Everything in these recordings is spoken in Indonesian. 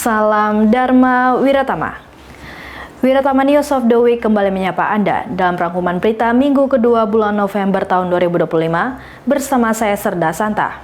Salam Dharma Wiratama. Wiratama News of the Week kembali menyapa Anda dalam rangkuman berita minggu kedua bulan November tahun 2025 bersama saya Serda Santa.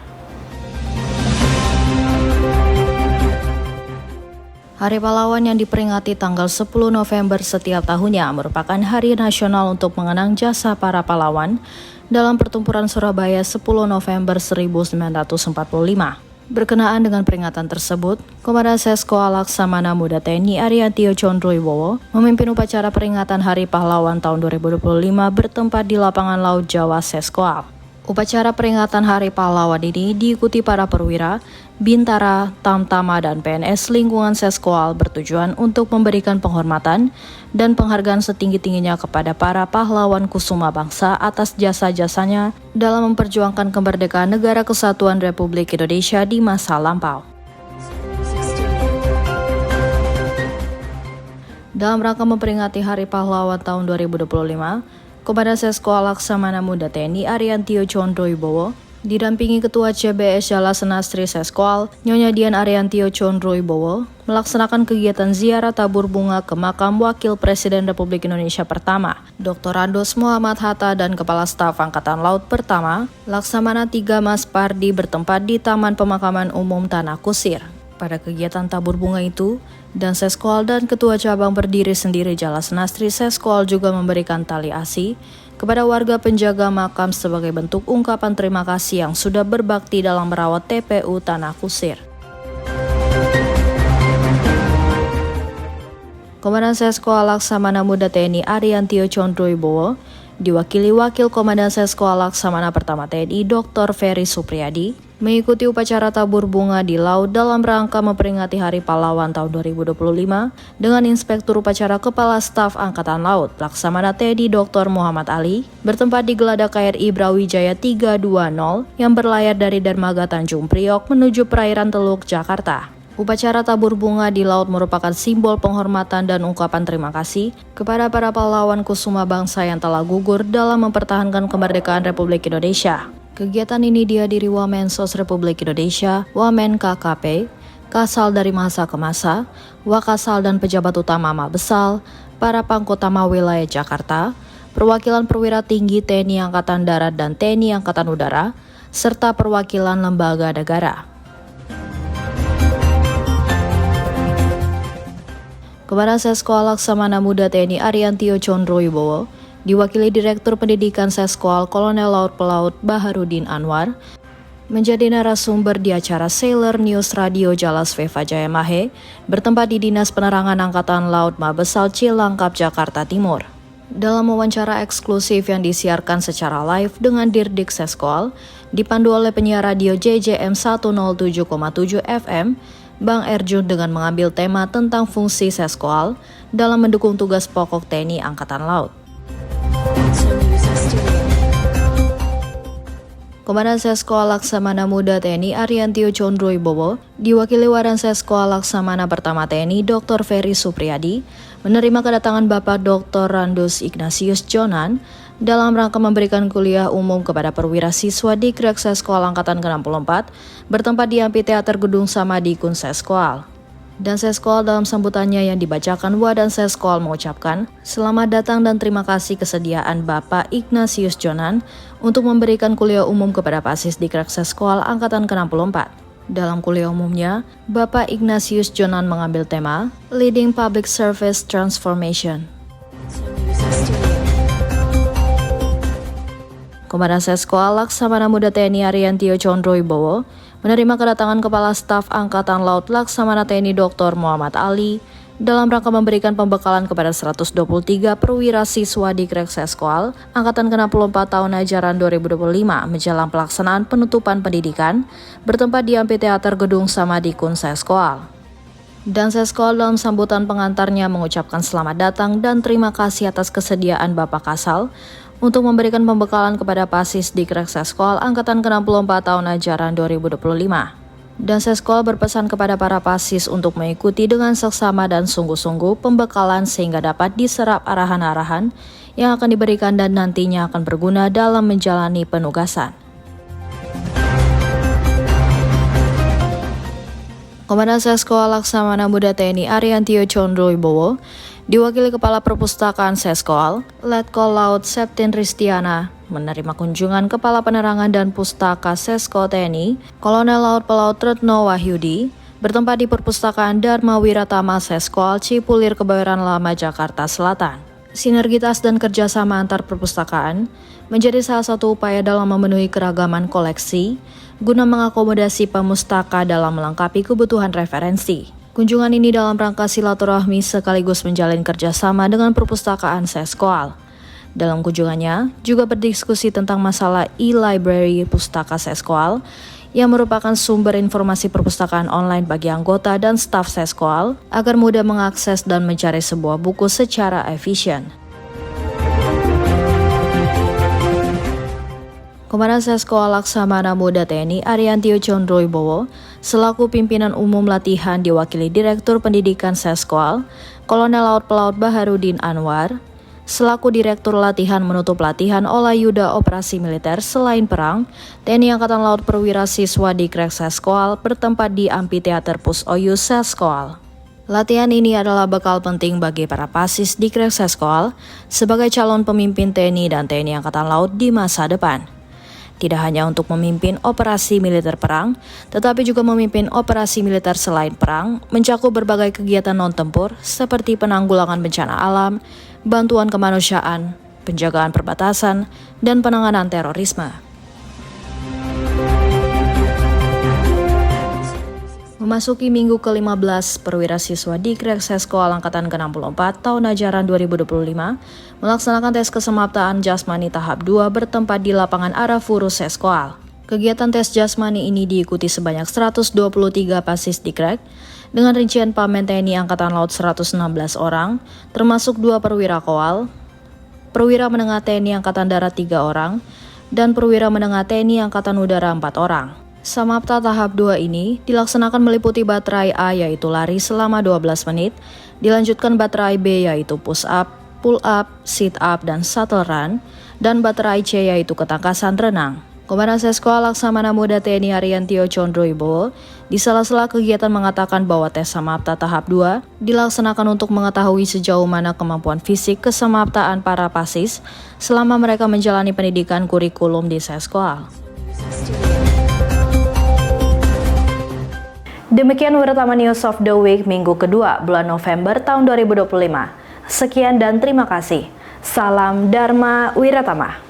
Hari Pahlawan yang diperingati tanggal 10 November setiap tahunnya merupakan hari nasional untuk mengenang jasa para pahlawan dalam pertempuran Surabaya 10 November 1945. Berkenaan dengan peringatan tersebut, Komandan Seskoal Laksamana Muda TNI Ariantio Condrowibowo memimpin upacara peringatan Hari Pahlawan tahun 2025 bertempat di Lapangan Laut Jawa Seskoal. Upacara peringatan Hari Pahlawan ini diikuti para perwira, bintara, tamtama, dan PNS lingkungan Seskoal bertujuan untuk memberikan penghormatan dan penghargaan setinggi-tingginya kepada para pahlawan kusuma bangsa atas jasa-jasanya dalam memperjuangkan kemerdekaan Negara Kesatuan Republik Indonesia di masa lampau. Dalam rangka memperingati Hari Pahlawan tahun 2025, Komandan Seskoal Laksamana Muda TNI Ariantio Condrowibowo didampingi Ketua CBS Jala Senastri Seskoal, Nyonya Dian Ariantio Condrowibowo, melaksanakan kegiatan ziarah tabur bunga ke makam Wakil Presiden Republik Indonesia pertama, Dr. Andos Muhammad Hatta dan Kepala Staf Angkatan Laut pertama, Laksamana III Mas Pardi bertempat di Taman Pemakaman Umum Tanah Kusir. Pada kegiatan tabur bunga itu, dan Seskoal dan Ketua Cabang Berdiri Sendiri Jala Senastri Seskoal juga memberikan tali asi kepada warga penjaga makam sebagai bentuk ungkapan terima kasih yang sudah berbakti dalam merawat TPU Tanah Kusir. Komandan Seskoal Laksamana Muda TNI Ariantio Condrowibowo diwakili Wakil Komandan Seskoal Laksamana Pertama TNI Dr. Ferry Supriyadi mengikuti upacara tabur bunga di laut dalam rangka memperingati Hari Pahlawan tahun 2025 dengan Inspektur Upacara Kepala Staf Angkatan Laut Laksamana TNI Dr. Muhammad Ali bertempat di Geladak KRI Brawijaya 320 yang berlayar dari dermaga Tanjung Priok menuju perairan Teluk, Jakarta. Upacara tabur bunga di laut merupakan simbol penghormatan dan ungkapan terima kasih kepada para pahlawan kusuma bangsa yang telah gugur dalam mempertahankan kemerdekaan Republik Indonesia. Kegiatan ini dihadiri Wamensos Republik Indonesia, Wamen KKP, Kasal dari masa ke masa, Wakasal dan pejabat utama Mabesal, para pangkotama wilayah Jakarta, perwakilan perwira tinggi TNI Angkatan Darat dan TNI Angkatan Udara, serta perwakilan lembaga negara. Komandan Seskoal Laksamana Muda TNI Ariantio Condrowibowo diwakili Direktur Pendidikan Seskoal Kolonel Laut Pelaut Baharudin Anwar menjadi narasumber di acara Sailor News Radio Jalas Veva Jayamahe bertempat di Dinas Penerangan Angkatan Laut Mabesal Cilangkap, Jakarta Timur. Dalam wawancara eksklusif yang disiarkan secara live dengan Dirdik Seskoal, dipandu oleh penyiar radio JJM 107,7 FM, Bang Erjun dengan mengambil tema tentang fungsi Seskoal dalam mendukung tugas pokok TNI Angkatan Laut. Komandan Seskoal Laksamana Muda TNI Ariantio Condrowibowo diwakili Waran Seskoal Laksamana Pertama TNI Dr. Ferry Supriyadi menerima kedatangan Bapak Dr. Randus Ignatius Jonan dalam rangka memberikan kuliah umum kepada perwira siswa di Krek Seskoal Angkatan ke-64 bertempat di Amphitheater Gedung Samadikun Seskoal. Dan Seskoal dalam sambutannya yang dibacakan Wadan Seskoal mengucapkan selamat datang dan terima kasih kesediaan Bapak Ignatius Jonan untuk memberikan kuliah umum kepada Pasis di Krek Seskoal Angkatan ke-64. Dalam kuliah umumnya, Bapak Ignatius Jonan mengambil tema Leading Public Service Transformation. Komandan Seskoal Laksamana Muda TNI Ariantio Condrowibowo menerima kedatangan Kepala Staf Angkatan Laut Laksamana TNI Dr. Muhammad Ali dalam rangka memberikan pembekalan kepada 123 perwira siswa di Krek Seskoal Angkatan ke-64 tahun ajaran 2025 menjelang pelaksanaan penutupan pendidikan bertempat di Amphitheater Gedung Samadikun Seskoal. Dan Seskoal dalam sambutan pengantarnya mengucapkan selamat datang dan terima kasih atas kesediaan Bapak Kasal untuk memberikan pembekalan kepada Pasis di Krek Seskoal Angkatan ke-64 tahun ajaran 2025. Dan Seskoal berpesan kepada para Pasis untuk mengikuti dengan seksama dan sungguh-sungguh pembekalan sehingga dapat diserap arahan-arahan yang akan diberikan dan nantinya akan berguna dalam menjalani penugasan. Komandan Seskoal Laksamana Muda TNI Ariantio Condroibowo diwakili Kepala Perpustakaan Seskoal, Letkol Laut Septin Ristiana, menerima kunjungan Kepala Penerangan dan Pustaka Sesko TNI, Kolonel Laut Pelaut Retno Wahyudi, bertempat di Perpustakaan Dharma Wiratama Seskoal Cipulir Kebayoran Lama Jakarta Selatan. Sinergitas dan kerjasama antar perpustakaan menjadi salah satu upaya dalam memenuhi keragaman koleksi guna mengakomodasi pemustaka dalam melengkapi kebutuhan referensi. Kunjungan ini dalam rangka silaturahmi sekaligus menjalin kerjasama dengan perpustakaan Seskoal. Dalam kunjungannya juga berdiskusi tentang masalah e-library pustaka Seskoal yang merupakan sumber informasi perpustakaan online bagi anggota dan staf Seskoal agar mudah mengakses dan mencari sebuah buku secara efisien. Komandan Seskoal Laksamana Muda TNI Ariantio Condroibowo selaku pimpinan umum latihan diwakili Direktur Pendidikan Seskoal, Kolonel Laut Pelaut Baharudin Anwar, selaku Direktur Latihan menutup latihan Olayuda Operasi Militer Selain Perang, TNI Angkatan Laut Perwira Siswa Dikrek Seskoal bertempat di Amphitheater Pus Oyus Seskoal. Latihan ini adalah bekal penting bagi para pasis Dikrek Seskoal sebagai calon pemimpin TNI dan TNI Angkatan Laut di masa depan. Tidak hanya untuk memimpin operasi militer perang, tetapi juga memimpin operasi militer selain perang, mencakup berbagai kegiatan non-tempur seperti penanggulangan bencana alam, bantuan kemanusiaan, penjagaan perbatasan, dan penanganan terorisme. Memasuki minggu ke-15, perwira siswa Dikrek Seskoal Angkatan ke-64 tahun ajaran 2025 melaksanakan tes kesemaptaan jasmani tahap 2 bertempat di lapangan Arafuru Seskoal. Kegiatan tes jasmani ini diikuti sebanyak 123 pasis Dikrek dengan rincian Pamen TNI Angkatan Laut 116 orang, termasuk 2 perwira Koal, perwira menengah TNI Angkatan Darat 3 orang, dan perwira menengah TNI Angkatan Udara 4 orang. Samapta tahap 2 ini dilaksanakan meliputi baterai A yaitu lari selama 12 menit, dilanjutkan baterai B yaitu push up, pull up, sit up, dan shuttle run, dan baterai C yaitu ketangkasan renang. Komandan Seskoal Laksamana Muda TNI Ariantio Condroibowo di sela-sela kegiatan mengatakan bahwa tes Samapta tahap 2 dilaksanakan untuk mengetahui sejauh mana kemampuan fisik kesamaptaan para pasis selama mereka menjalani pendidikan kurikulum di Seskoal. Demikian Wiratama News of the Week minggu kedua bulan November tahun 2025. Sekian dan terima kasih. Salam Dharma Wiratama.